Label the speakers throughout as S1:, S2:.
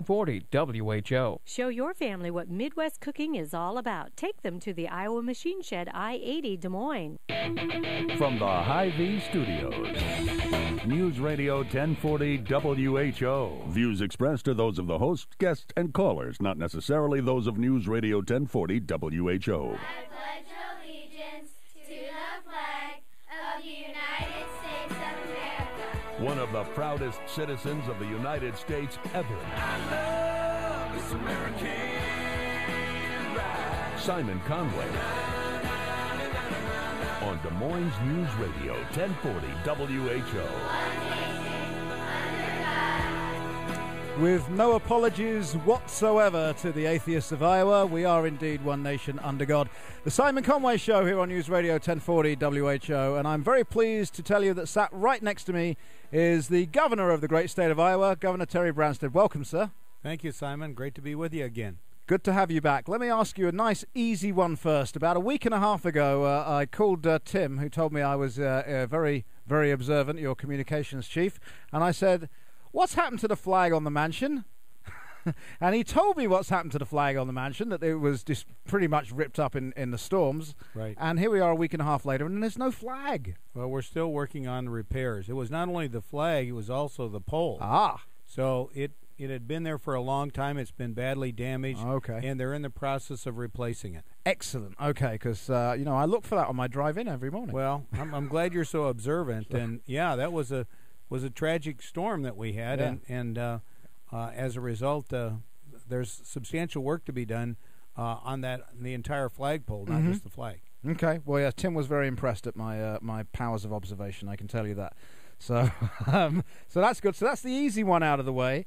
S1: 1040 WHO.
S2: Show your family what Midwest cooking is all about. Take them to the Iowa Machine Shed, I-80, Des Moines.
S3: From the Hy-Vee Studios, News Radio 1040 WHO. Views expressed are those of the host, guests, and callers, not necessarily those of News Radio 1040 WHO.
S4: I pledge allegiance to the flag of the United States of America.
S3: One of the proudest citizens of the United States ever.
S5: I love this American ride.
S3: Simon Conway. On Des Moines News Radio 1040 WHO.
S6: With no apologies whatsoever to the atheists of Iowa, we are indeed one nation under God. The Simon Conway Show here on News Radio 1040 WHO, and I'm very pleased to tell you that sat right next to me is the governor of the great state of Iowa, Governor Terry Branstad. Welcome, sir.
S7: Thank you, Simon. Great to be with you again.
S6: Good to have you back. Let me ask you a nice, easy one first. About a week and a half ago, I called Tim, who told me I was very, very observant, your communications chief, and I said, "What's happened to the flag on the mansion?" And he told me what's happened to the flag on the mansion, that it was just pretty much ripped up in the storms.
S7: Right.
S6: And here we are a week and a half later, and there's no flag.
S7: Well, we're still working on the repairs. It was not only the flag, it was also the pole.
S6: Ah.
S7: So it had been there for a long time. It's been badly damaged.
S6: Okay.
S7: And they're in the process of replacing it.
S6: Excellent. Okay, because, I look for that on my drive-in every morning.
S7: Well, I'm glad you're so observant. And, yeah, that was a tragic storm that we had.
S6: Yeah.
S7: And as a result, there's substantial work to be done on the entire flagpole, not just the flag.
S6: Okay. Well, yeah, Tim was very impressed at my powers of observation, I can tell you that. So so that's good. So that's the easy one out of the way.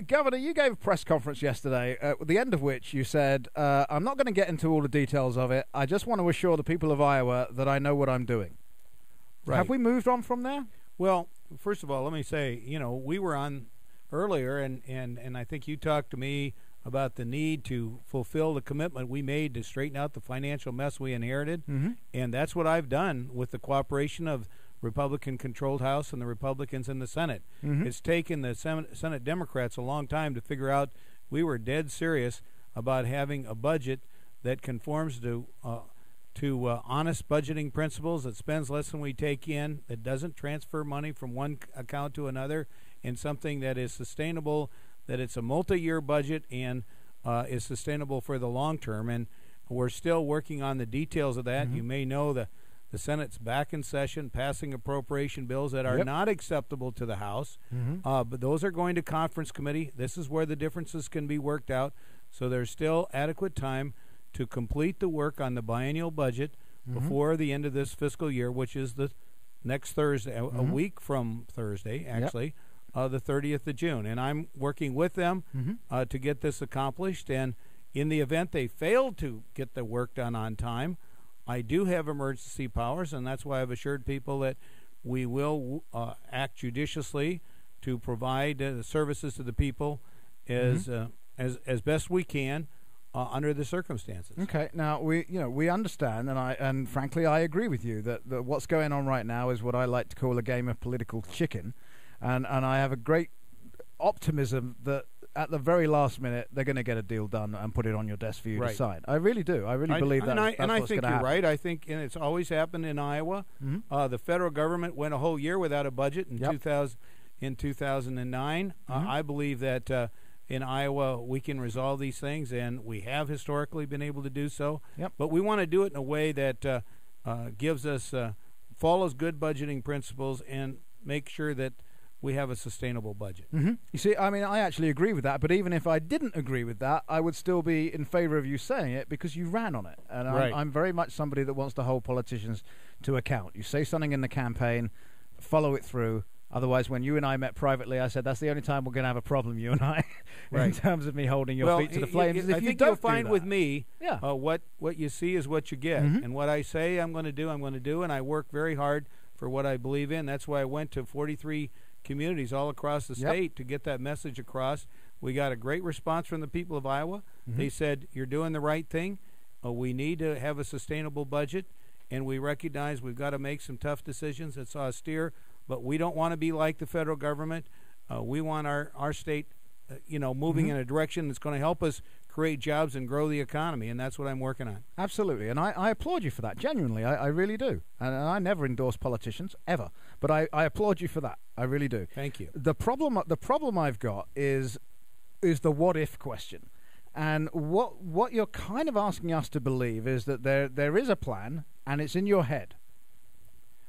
S6: Governor, you gave a press conference yesterday, at the end of which you said, I'm not going to get into all the details of it. I just want to assure the people of Iowa that I know what I'm doing.
S7: Right.
S6: Have we moved on from there?
S7: Well, first of all, let me say, we were on earlier, and I think you talked to me about the need to fulfill the commitment we made to straighten out the financial mess we inherited, and that's what I've done with the cooperation of Republican-controlled House and the Republicans in the Senate. It's taken the Senate Democrats a long time to figure out we were dead serious about having a budget that conforms to honest budgeting principles, that spends less than we take in, that doesn't transfer money from one account to another, and something that is sustainable, that it's a multi-year budget and is sustainable for the long term. And we're still working on the details of that. You may know the Senate's back in session, passing appropriation bills that are not acceptable to the House, but those are going to conference committee. This is where the differences can be worked out, so there's still adequate time to complete the work on the biennial budget before the end of this fiscal year, which is the next Thursday, a week from Thursday, actually, the 30th of June. And I'm working with them to get this accomplished. And in the event they fail to get the work done on time, I do have emergency powers, and that's why I've assured people that we will act judiciously to provide services to the people as best we can under the circumstances. Okay.
S6: Now we understand, and frankly I agree with you that what's going on right now is what I like to call a game of political chicken, and I have a great optimism that at the very last minute they're going to get a deal done and put it on your desk for you to sign. I really do. I really believe that.
S7: And I think you're right. I think, and it's always happened in Iowa. The federal government went a whole year without a budget in 2009. I believe that in Iowa we can resolve these things, and we have historically been able to do so. But we want to do it in a way that gives us follows good budgeting principles and make sure that we have a sustainable budget.
S6: You see, I mean, I actually agree with that, but even if I didn't agree with that, I would still be in favor of you saying it because you ran on it. And I'm very much somebody that wants to hold politicians to account. You say something in the campaign, follow it through. Otherwise, when you and I met privately, I said, that's the only time we're going to have a problem, you and I, in terms of me holding your feet to the flames.
S7: I think you'll find with me what you see is what you get. And what I say I'm going to do, and I work very hard for what I believe in. That's why I went to 43 communities all across the state to get that message across. We got a great response from the people of Iowa. They said, you're doing the right thing. We need to have a sustainable budget, and we recognize we've got to make some tough decisions. It's austere, but we don't want to be like the federal government. We want our state moving in a direction that's going to help us create jobs and grow the economy, and that's what I'm working on.
S6: Absolutely, and I applaud you for that, genuinely. I really do. And I never endorse politicians, ever. But I applaud you for that. I really do.
S7: Thank you.
S6: The problem I've got is the what-if question. And what you're kind of asking us to believe is that there is a plan, and it's in your head.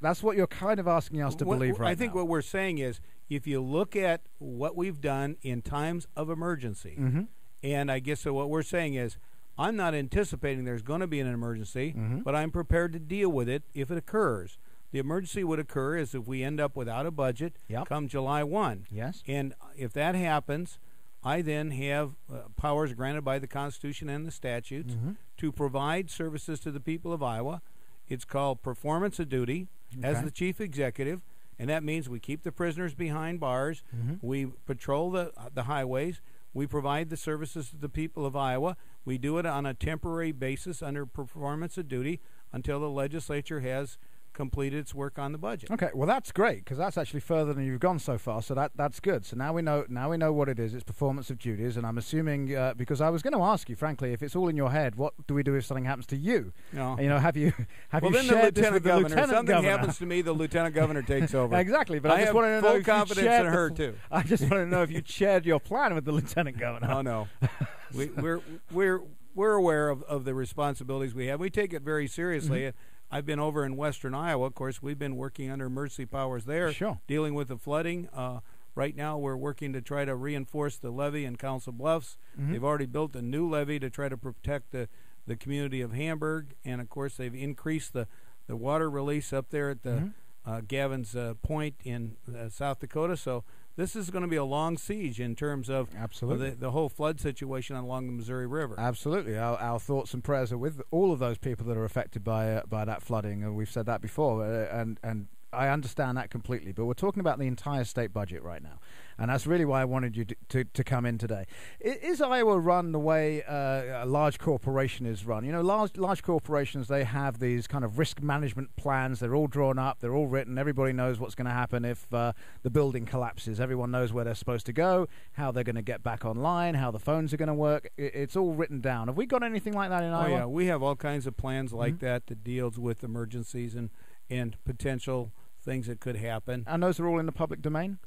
S6: That's what you're kind of asking us to believe right now.
S7: I think what we're saying is, if you look at what we've done in times of emergency, and I guess so what we're saying is, I'm not anticipating there's going to be an emergency, but I'm prepared to deal with it if it occurs. The emergency would occur is if we end up without a budget come July 1.
S6: Yes.
S7: And if that happens, I then have powers granted by the Constitution and the statutes to provide services to the people of Iowa. It's called performance of duty as the chief executive, and that means we keep the prisoners behind bars, we patrol the highways, we provide the services to the people of Iowa. We do it on a temporary basis under performance of duty until the legislature has completed its work on the budget.
S6: Okay, well that's great, because that's actually further than you've gone so far. So that's good. So now we know what it is. It's performance of duties, and I'm assuming because I was going to ask you, frankly, if it's all in your head, what do we do if something happens to you?
S7: No.
S6: Have you
S7: then
S6: shared
S7: the
S6: this with the
S7: governor.
S6: lieutenant
S7: If something
S6: governor?
S7: happens to me, the lieutenant governor takes over.
S6: Exactly, but I just
S7: have
S6: want to know
S7: full
S6: if
S7: confidence
S6: you shared
S7: in her too.
S6: I just want to know if you shared your plan with the lieutenant governor.
S7: Oh no, we're aware of the responsibilities we have. We take it very seriously. I've been over in western Iowa. Of course, we've been working under emergency powers there, dealing with the flooding. Right now, we're working to try to reinforce the levee in Council Bluffs. They've already built a new levee to try to protect the community of Hamburg, and of course, they've increased the water release up there at the Gavin's Point in South Dakota. So this is going to be a long siege in terms of the whole flood situation along the Missouri River.
S6: Absolutely. Our thoughts and prayers are with all of those people that are affected by that flooding, and we've said that before, and I understand that completely. But we're talking about the entire state budget right now, and that's really why I wanted you to come in today. Is Iowa run the way a large corporation is run? Large corporations, they have these kind of risk management plans. They're all drawn up. They're all written. Everybody knows what's going to happen if the building collapses. Everyone knows where they're supposed to go, how they're going to get back online, how the phones are going to work. It's all written down. Have we got anything like that in Iowa?
S7: Oh, yeah. We have all kinds of plans like that deals with emergencies and potential things that could happen.
S6: And those are all in the public domain?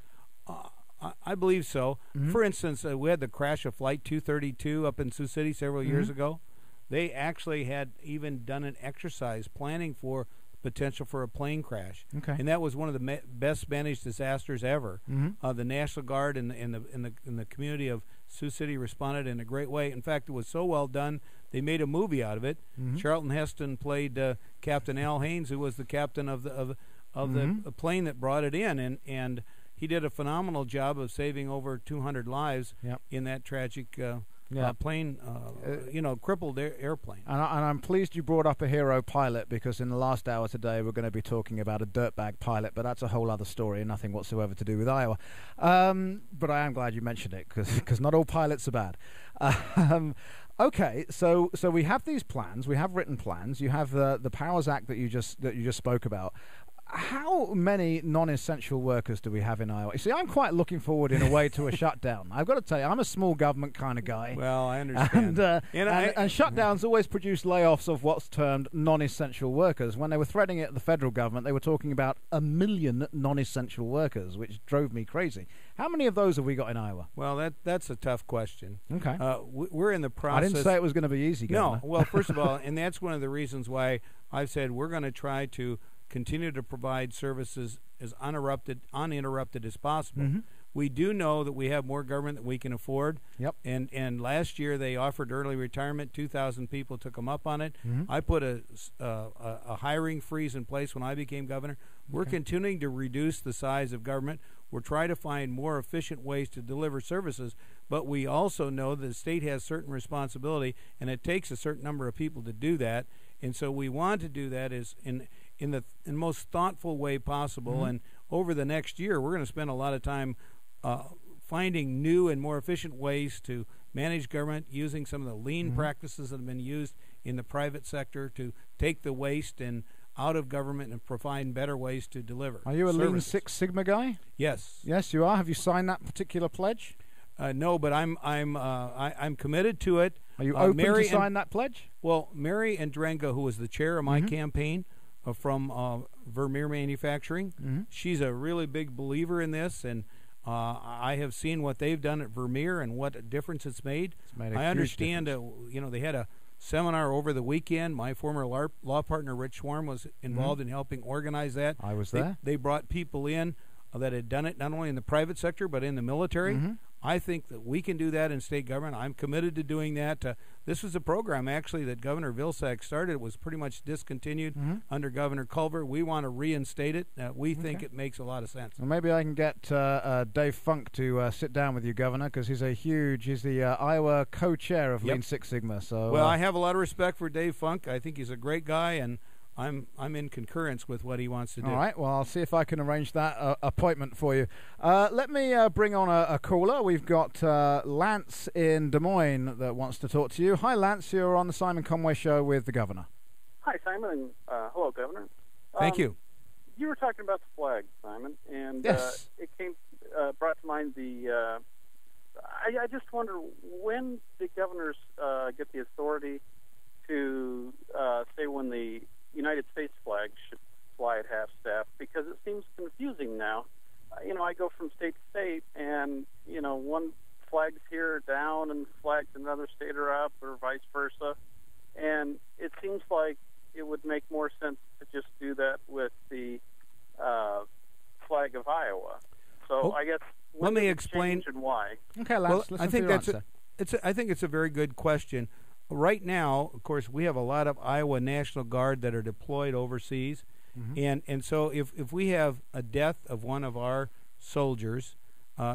S7: I believe so. For instance, we had the crash of Flight 232 up in Sioux City several years ago. They actually had even done an exercise planning for potential for a plane crash. And that was one of the best managed disasters ever. The National Guard and the community of Sioux City responded in a great way. In fact, it was so well done, they made a movie out of it. Charlton Heston played Captain Al Haynes, who was the captain of the plane that brought it in, and he did a phenomenal job of saving over 200 lives in that tragic plane, crippled airplane.
S6: And I'm pleased you brought up a hero pilot, because in the last hour today we're going to be talking about a dirtbag pilot, but that's a whole other story and nothing whatsoever to do with Iowa. But I am glad you mentioned it, because not all pilots are bad. Okay, so we have these plans. We have written plans. You have the Powers Act that you just spoke about. How many non-essential workers do we have in Iowa? You see, I'm quite looking forward, in a way, to a shutdown. I've got to tell you, I'm a small government kind of guy.
S7: Well, I understand.
S6: And shutdowns always produce layoffs of what's termed non-essential workers. When they were threatening it at the federal government, they were talking about 1 million non-essential workers, which drove me crazy. How many of those have we got in Iowa?
S7: Well, that's a tough question.
S6: Okay.
S7: We're in the process.
S6: I didn't say it was going to be easy, Governor.
S7: No. Well, first of all, and that's one of the reasons why I've said we're going to try to continue to provide services as uninterrupted as possible. We do know that we have more government than we can afford. And last year they offered early retirement. 2,000 people took them up on it. I put a hiring freeze in place when I became governor. We're continuing to reduce the size of government. We're trying to find more efficient ways to deliver services, but we also know that the state has certain responsibility, and it takes a certain number of people to do that. And so we want to do that in the most thoughtful way possible. And over the next year, we're going to spend a lot of time finding new and more efficient ways to manage government, using some of the lean practices that have been used in the private sector to take the waste and out of government and provide better ways to deliver.
S6: Are you a Lean Six Sigma guy?
S7: Yes.
S6: Yes, you are. Have you signed that particular pledge?
S7: No, but I'm committed to it.
S6: Are you open to sign that pledge?
S7: Well, Mary Andrenga, who was the chair of my campaign from Vermeer Manufacturing, she's a really big believer in this, and I have seen what they've done at Vermeer and what a difference it's made. I understand, they had a seminar over the weekend. My former law partner, Rich Schwarm, was involved in helping organize that.
S6: I was there.
S7: They brought people in that had done it not only in the private sector but in the military. I think that we can do that in state government. I'm committed to doing that. This was a program, actually, that Governor Vilsack started. It was pretty much discontinued under Governor Culver. We want to reinstate it. We think it makes a lot of sense.
S6: Well, maybe I can get Dave Funk to sit down with you, Governor, because he's the Iowa co-chair of Lean Six Sigma. So,
S7: well, I have a lot of respect for Dave Funk. I think he's a great guy, and I'm in concurrence with what he wants to do.
S6: All right. Well, I'll see if I can arrange that appointment for you. Let me bring on a caller. We've got Lance in Des Moines that wants to talk to you. Hi, Lance. You're on the Simon Conway Show with the Governor.
S1: Hi, Simon. Hello, Governor.
S7: Thank you.
S1: You were talking about the flag, Simon, and
S6: yes.
S1: It brought to mind the. I just wonder, when did governors get the authority to say when the United States flag should fly at half-staff? Because it seems confusing now. I go from state to state, and, one flag's here down and flags in another state are up, or vice versa. And it seems like it would make more sense to just do that with the flag of Iowa. So I guess
S7: let me explain
S1: and why.
S6: Okay, Lance.
S7: Well, I think I think it's a very good question. Right now, of course, we have a lot of Iowa National Guard that are deployed overseas, and so if we have a death of one of our soldiers,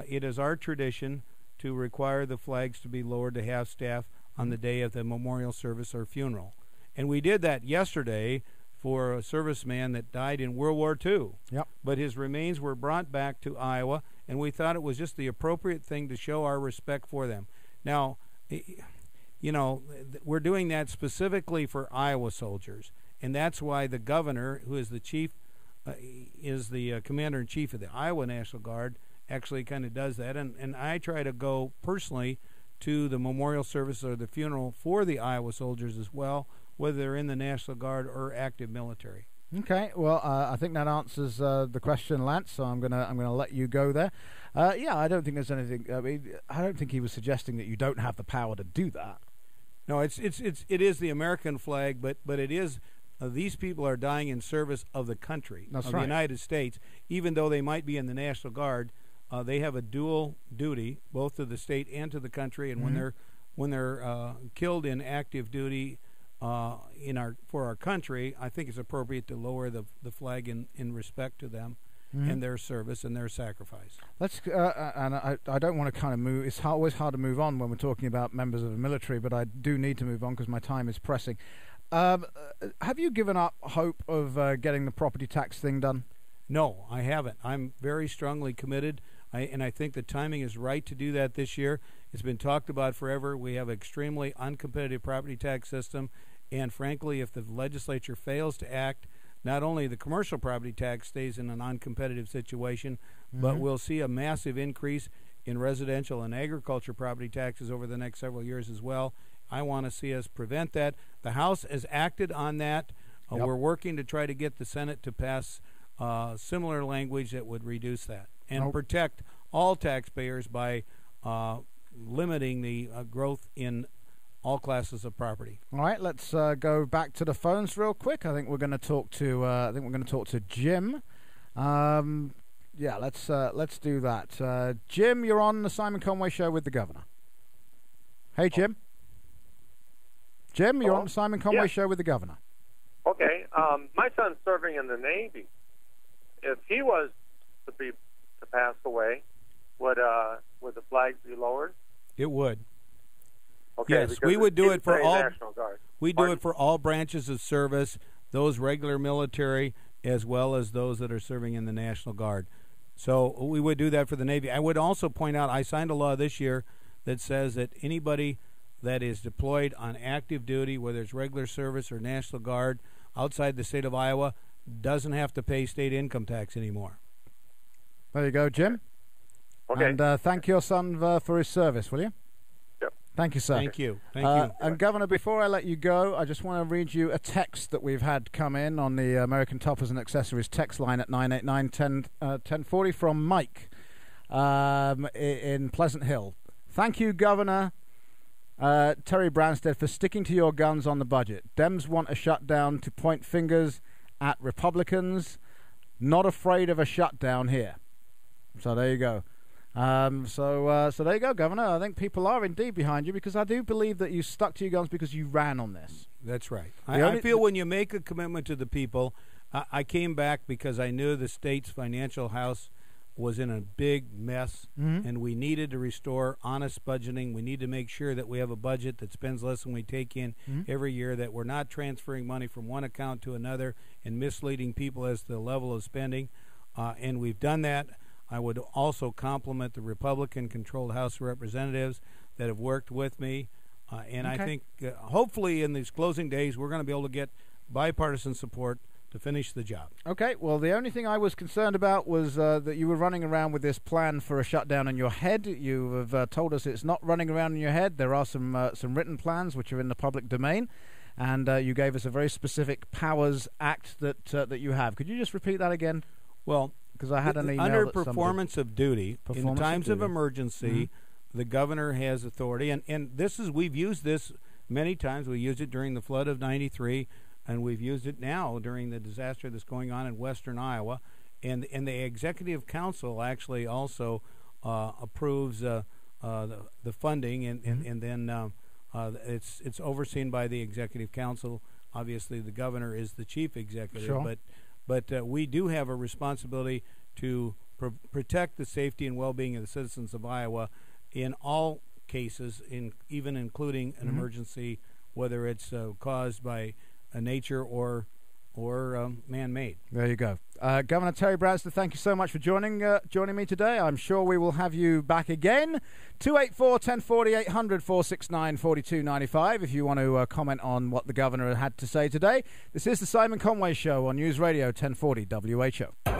S7: it is our tradition to require the flags to be lowered to half-staff on the day of the memorial service or funeral. And we did that yesterday for a serviceman that died in World War II.
S6: Yep.
S7: But his remains were brought back to Iowa, and we thought it was just the appropriate thing to show our respect for them. Now, we're doing that specifically for Iowa soldiers, and that's why the governor, who is the chief, is the commander-in-chief of the Iowa National Guard, actually kind of does that. And I try to go personally to the memorial service or the funeral for the Iowa soldiers as well, whether they're in the National Guard or active military.
S6: Okay, well, I think that answers the question, Lance. So I'm gonna let you go there. I don't think there's anything. I don't think he was suggesting that you don't have the power to do that.
S7: No, it is the American flag, but it is these people are dying in service of the country,
S6: That's
S7: of
S6: right.
S7: the United States. Even though they might be in the National Guard, they have a dual duty, both to the state and to the country. And when they're killed in active duty for our country, I think it's appropriate to lower the flag in respect to them and their service and their sacrifice.
S6: Let's and I don't want to kind of move. It's always hard to move on when we're talking about members of the military, but I do need to move on because my time is pressing. Have you given up hope of getting the property tax thing done?
S7: No, I haven't. I'm very strongly committed, and I think the timing is right to do that this year. It's been talked about forever. We have an extremely uncompetitive property tax system, and frankly, if the legislature fails to act, not only the commercial property tax stays in an uncompetitive situation, but we'll see a massive increase in residential and agriculture property taxes over the next several years as well. I want to see us prevent that. The House has acted on that. We're working to try to get the Senate to pass similar language that would reduce that and protect all taxpayers by limiting the growth in all classes of property. All
S6: right, let's go back to the phones real quick. I think we're going to talk to Jim. Let's do that. Jim, you're on the Simon Conway Show with the Governor. Hey, Jim. Jim, you're on the Simon Conway Show with the Governor.
S8: Okay. My son's serving in the Navy. If he was to pass away, would the flag be lowered?
S7: It would.
S8: Okay,
S7: yes, we would do it for all.
S8: National Guard.
S7: We do it for all branches of service, those regular military, as well as those that are serving in the National Guard. So we would do that for the Navy. I would also point out I signed a law this year that says that anybody that is deployed on active duty, whether it's regular service or National Guard, outside the state of Iowa, doesn't have to pay state income tax anymore.
S6: There you go, Jim.
S8: Okay.
S6: And thank your son for his service, will you?
S8: Yep.
S6: Thank you, sir.
S7: Thank you. Thank you.
S6: And Governor, before I let you go, I just want to read you a text that we've had come in on the American Toppers and Accessories text line at 989-1040 from Mike in Pleasant Hill. Thank you, Governor Terry Branstad, for sticking to your guns on the budget. Dems want a shutdown to point fingers at Republicans. Not afraid of a shutdown here. So there you go. So there you go, Governor. I think people are indeed behind you, because I do believe that you stuck to your guns because you ran on this.
S7: That's right. I feel when you make a commitment to the people, I came back because I knew the state's financial house was in a big mess, and we needed to restore honest budgeting. We need to make sure that we have a budget that spends less than we take in every year, that we're not transferring money from one account to another and misleading people as to the level of spending, and we've done that. I would also compliment the Republican-controlled House of Representatives that have worked with me, and I think hopefully in these closing days we're going to be able to get bipartisan support to finish the job.
S6: Okay, well, the only thing I was concerned about was that you were running around with this plan for a shutdown in your head. You have told us it's not running around in your head. There are some written plans which are in the public domain, and you gave us a very specific Powers Act that you have. Could you just repeat that again?
S7: Well,
S6: because I had an email
S7: under
S6: that
S7: performance of duty, in times of emergency, the governor has authority, and we've used this many times. We used it during the flood of '93. And we've used it now during the disaster that's going on in western Iowa. And the Executive Council actually also approves the funding, and then it's overseen by the Executive Council. Obviously, the governor is the chief executive.
S6: Sure.
S7: But we do have a responsibility to protect the safety and well-being of the citizens of Iowa in all cases, even including an emergency, whether it's caused by nature or man-made.
S6: There you go. Governor Terry Branstad, thank you so much for joining me today. I'm sure we will have you back again. 284-1040, 800-469-4295 if you want to comment on what the governor had to say today. This is the Simon Conway Show on News Radio 1040 WHO.